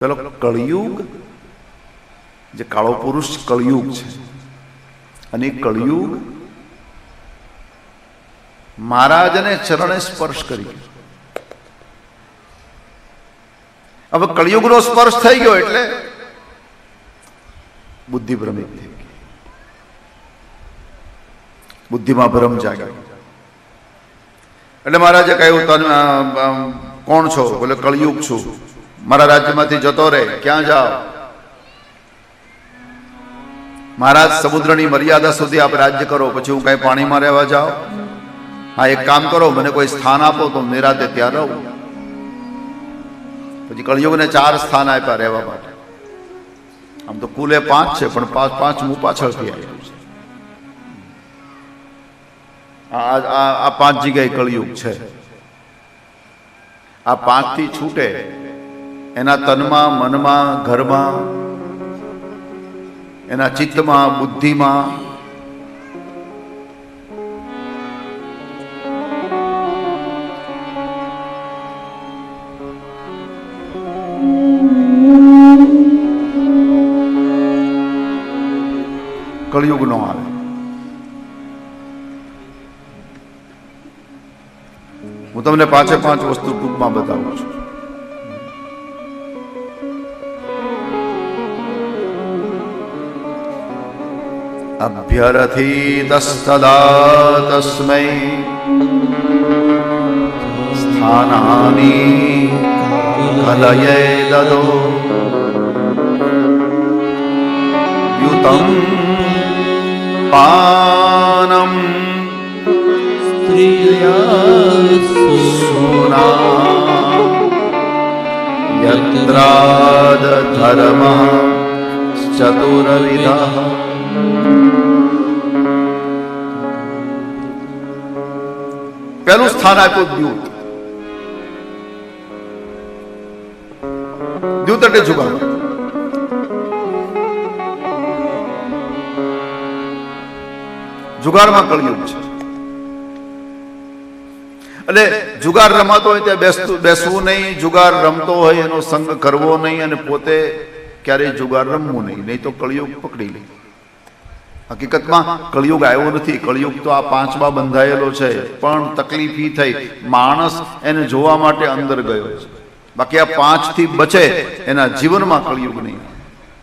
પેલો કળિયુગ, જે કાળો પુરુષ કળિયુગ છે, અને એ કળિયુગ મહારાજને ચરણે સ્પર્શ કરી. હવે કળિયુગનો સ્પર્શ થઈ ગયો એટલે બુદ્ધિ ભ્રમિત થઈ ગઈ, બુદ્ધિમાં ભ્રમ જાગ્યો. એટલે મહારાજે કહ્યું, તમે કોણ છો? બોલે કળિયુગ છું, મારા રાજ્યમાંથી જતો રહે. ક્યાં જાઓ? મહારાજ, સમુદ્રની મર્યાદા સુધી આપ રાજ્ય કરો, પછી હું કઈ પાણીમાં રહેવા જાઉં? હા, એક કામ કરો, મને કોઈ સ્થાન આપો તો નિરાતે ત્યાં રહું. પછી કળિયુગને 4 સ્થાન આપ્યા રહેવા માટે. આમ તો કુલે 5 છે, પણ 5મું પાછળથી આવ્યું છે. આ 5 જગ્યાએ કળિયુગ છે. આ 5 થી છૂટે એના તનમાં, મનમાં, ઘરમાં, એના ચિત્તમાં, બુદ્ધિમાં કળિયુગ નો આવે. હું તમને 5 વસ્તુ ટૂંકમાં બતાવું છું. અભ્યરથિતસ્તદા તસ્મૈ સ્થાનાની કલયે દદો યુતમ પાનમ સ્ત્રિયસુના યત્રાદ ધર્મઃ ચતુર્વિધઃ. પહેલું સ્થાન આપ્યું દ્યુત. દ્યુત એટલે જુગાર. જુગારમાં કળિયુગ છે. એટલે જુગાર રમાતો હોય ત્યાં બેસવું નહીં, જુગાર રમતો હોય એનો સંગ કરવો નહીં, અને પોતે ક્યારેય જુગાર રમવું નહીં તો કળિયુગ પકડી લે. હકીકતમાં કળિયુગ આવ્યો નથી. કળિયુગ તો આ 5માં બંધાયેલો છે, પણ તકલીફ ઈ થઈ, માણસ એને જોવા માટે અંદર ગયો છે. બાકી આ 5 થી બચે એના જીવનમાં કળિયુગ નહીં.